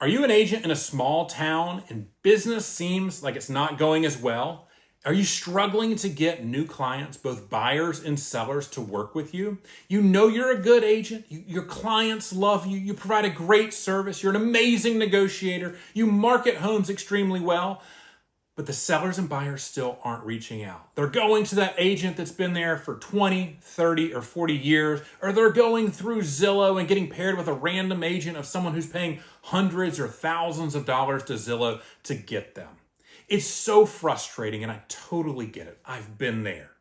Are you an agent in a small town and business seems like it's not going as well? Are you struggling to get new clients, both buyers and sellers, to work with you? You know you're a good agent. Your clients love you. You provide a great service. You're an amazing negotiator. You market homes extremely well. But the sellers and buyers still aren't reaching out. They're going to that agent that's been there for 20, 30, or 40 years, or they're going through Zillow and getting paired with a random agent of someone who's paying hundreds or thousands of dollars to Zillow to get them. It's so frustrating, and I totally get it. I've been there.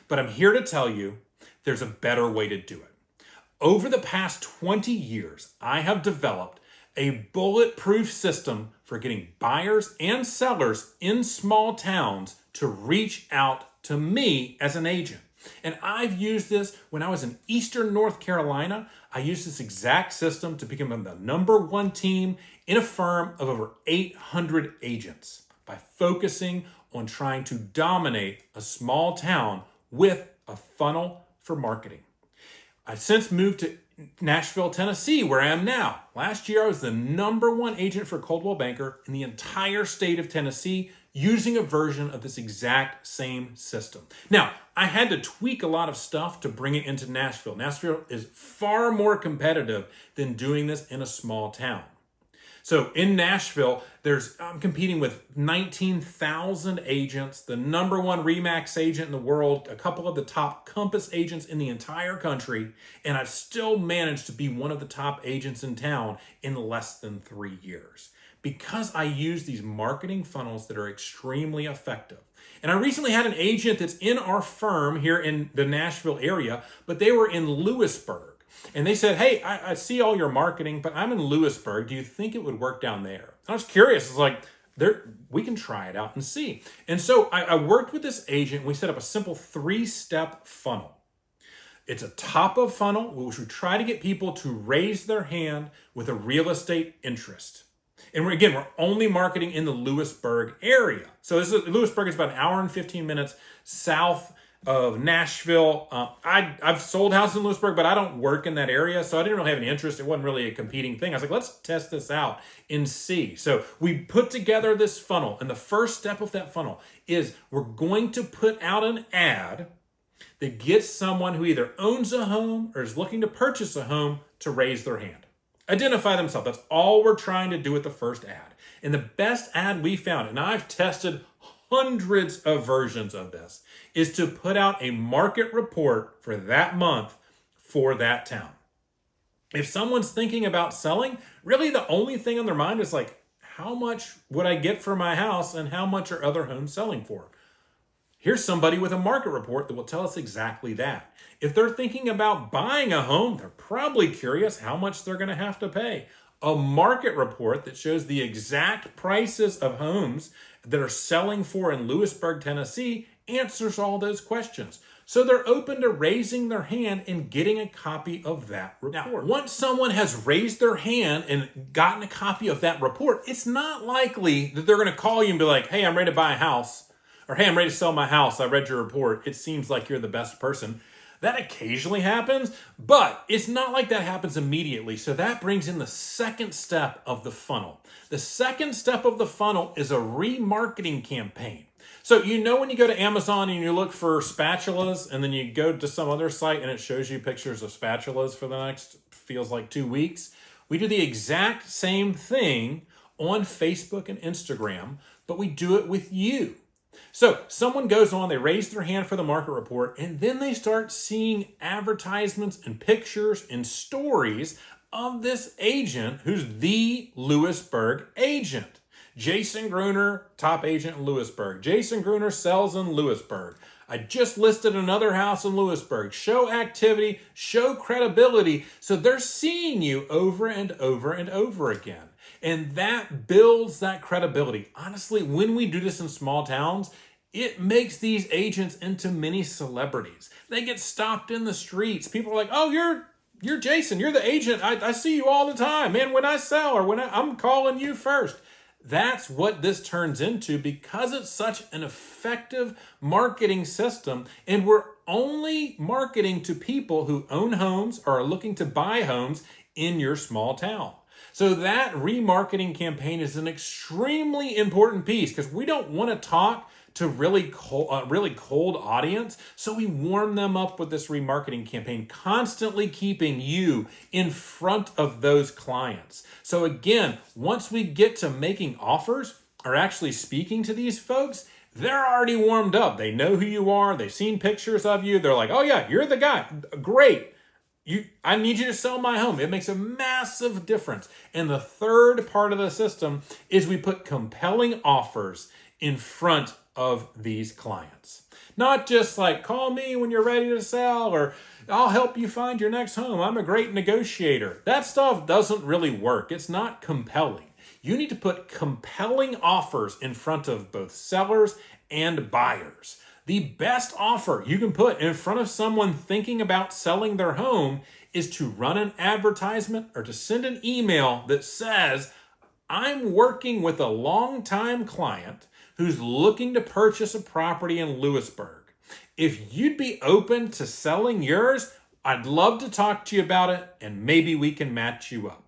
But I'm here to tell you there's a better way to do it. Over the past 20 years, I have developed a bulletproof system for getting buyers and sellers in small towns to reach out to me as an agent. And I've used this when I was in Eastern North Carolina. I used this exact system to become the #1 team in a firm of over 800 agents by focusing on trying to dominate a small town with a funnel for marketing. I've since moved to Nashville, Tennessee, where I am now. Last year, I was the #1 agent for Coldwell Banker in the entire state of Tennessee using a version of this exact same system. Now, I had to tweak a lot of stuff to bring it into Nashville. Nashville is far more competitive than doing this in a small town. So in Nashville, I'm competing with 19,000 agents, the #1 RE/MAX agent in the world, a couple of the top Compass agents in the entire country, and I've still managed to be one of the top agents in town in less than 3 years because I use these marketing funnels that are extremely effective. And I recently had an agent that's in our firm here in the Nashville area, but they were in Lewisburg. And they said, hey, I see all your marketing, but I'm in Lewisburg. Do you think it would work down there? I was curious. It's like, we can try it out and see. And so I worked with this agent. We set up a simple 3-step funnel. It's a top of funnel, which we try to get people to raise their hand with a real estate interest. And we're only marketing in the Lewisburg area. So Lewisburg is about an hour and 15 minutes south of Nashville. I've sold houses in Lewisburg, but I don't work in that area, so I didn't really have any interest. It wasn't really a competing thing. I was like, let's test this out and see. So we put together this funnel, and the first step of that funnel is we're going to put out an ad that gets someone who either owns a home or is looking to purchase a home to raise their hand. Identify themselves. That's all we're trying to do with the first ad. And the best ad we found, and I've tested hundreds of versions of this, is to put out a market report for that month for that town. If someone's thinking about selling, really the only thing on their mind is like, how much would I get for my house and how much are other homes selling for? Here's somebody with a market report that will tell us exactly that. If they're thinking about buying a home, they're probably curious how much they're going to have to pay. A market report that shows the exact prices of homes that are selling for in Lewisburg, Tennessee, answers all those questions. So they're open to raising their hand and getting a copy of that report. Now, once someone has raised their hand and gotten a copy of that report, it's not likely that they're going to call you and be like, hey, I'm ready to buy a house. Or, hey, I'm ready to sell my house. I read your report. It seems like you're the best person. That occasionally happens, but it's not like that happens immediately. So that brings in the second step of the funnel. The second step of the funnel is a remarketing campaign. So when you go to Amazon and you look for spatulas and then you go to some other site and it shows you pictures of spatulas for the next, feels like 2 weeks, we do the exact same thing on Facebook and Instagram, but we do it with you. So someone goes on, they raise their hand for the market report, and then they start seeing advertisements and pictures and stories of this agent who's the Lewisburg agent. Jason Gruner, top agent in Lewisburg. Jason Gruner sells in Lewisburg. I just listed another house in Lewisburg. Show activity, show credibility. So they're seeing you over and over and over again. And that builds that credibility. Honestly, when we do this in small towns, it makes these agents into mini celebrities. They get stopped in the streets. People are like, oh, you're Jason. You're the agent. I see you all the time. Man, when I sell or when I'm calling you first. That's what this turns into because it's such an effective marketing system. And we're only marketing to people who own homes or are looking to buy homes in your small town. So that remarketing campaign is an extremely important piece because we don't want to talk to really cold audience. So we warm them up with this remarketing campaign, constantly keeping you in front of those clients. So again, once we get to making offers or actually speaking to these folks, they're already warmed up. They know who you are. They've seen pictures of you. They're like, oh yeah, you're the guy. Great. I need you to sell my home. It makes a massive difference. And the third part of the system is we put compelling offers in front of these clients. Not just like, call me when you're ready to sell, or I'll help you find your next home. I'm a great negotiator. That stuff doesn't really work. It's not compelling. You need to put compelling offers in front of both sellers and buyers. The best offer you can put in front of someone thinking about selling their home is to run an advertisement or to send an email that says, I'm working with a longtime client who's looking to purchase a property in Lewisburg. If you'd be open to selling yours, I'd love to talk to you about it and maybe we can match you up.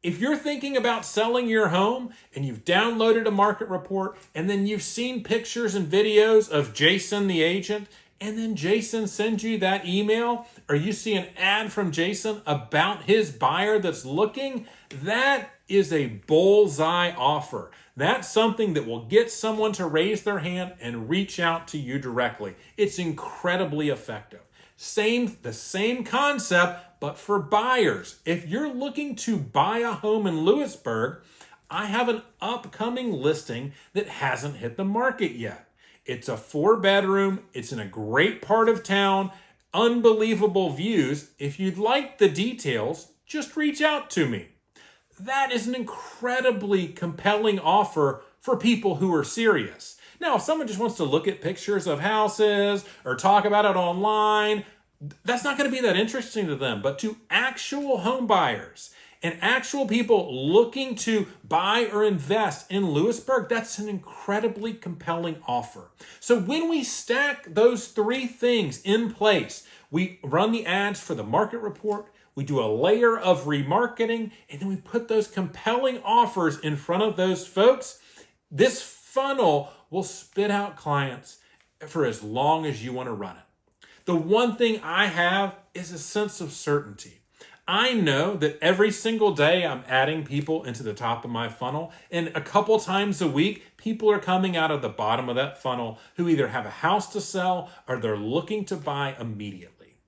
If you're thinking about selling your home and you've downloaded a market report and then you've seen pictures and videos of Jason the agent, and then Jason sends you that email, or you see an ad from Jason about his buyer that's looking, that is a bullseye offer. That's something that will get someone to raise their hand and reach out to you directly. It's incredibly effective. The same concept, but for buyers. If you're looking to buy a home in Lewisburg, I have an upcoming listing that hasn't hit the market yet. It's a 4-bedroom. It's in a great part of town. Unbelievable views. If you'd like the details, just reach out to me. That is an incredibly compelling offer for people who are serious. Now, if someone just wants to look at pictures of houses or talk about it online, that's not going to be that interesting to them. But to actual home buyers and actual people looking to buy or invest in Lewisburg, that's an incredibly compelling offer. So when we stack those three things in place, we run the ads for the market report, we do a layer of remarketing, and then we put those compelling offers in front of those folks. This funnel will spit out clients for as long as you want to run it. The one thing I have is a sense of certainty. I know that every single day I'm adding people into the top of my funnel, and a couple times a week, people are coming out of the bottom of that funnel who either have a house to sell or they're looking to buy immediately.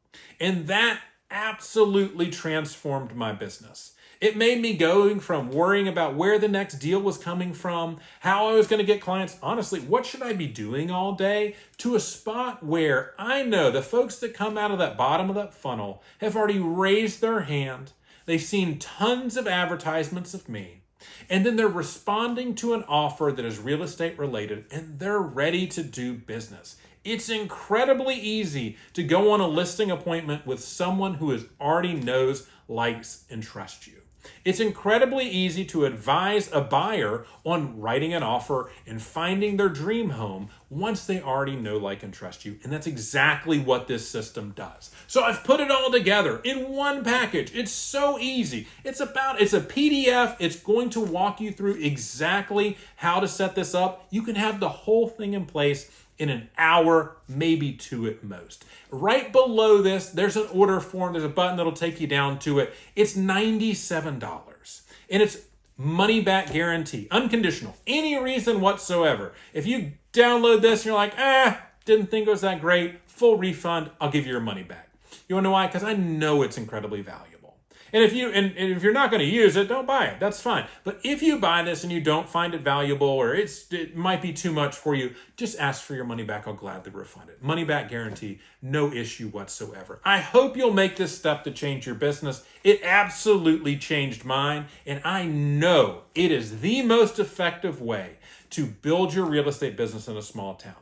And that absolutely transformed my business. It made me going from worrying about where the next deal was coming from, how I was going to get clients, honestly, what should I be doing all day, to a spot where I know the folks that come out of that bottom of that funnel have already raised their hand. They've seen tons of advertisements of me, and then they're responding to an offer that is real estate related, and they're ready to do business. It's incredibly easy to go on a listing appointment with someone who already knows, likes, and trusts you. It's incredibly easy to advise a buyer on writing an offer and finding their dream home once they already know, like, and trust you. And that's exactly what this system does. So I've put it all together in one package. It's so easy. It's a PDF. It's going to walk you through exactly how to set this up. You can have the whole thing in place in an hour, maybe two at most. Right below this, there's an order form. There's a button that'll take you down to it. It's $97. And it's money back guarantee, unconditional, any reason whatsoever. If you download this and you're like, didn't think it was that great, full refund, I'll give you your money back. You wanna know why? Because I know it's incredibly valuable. And if you're not going to use it, don't buy it. That's fine. But if you buy this and you don't find it valuable, or it might be too much for you, just ask for your money back. I'll gladly refund it. Money back guarantee, no issue whatsoever. I hope you'll make this step to change your business. It absolutely changed mine, and I know it is the most effective way to build your real estate business in a small town.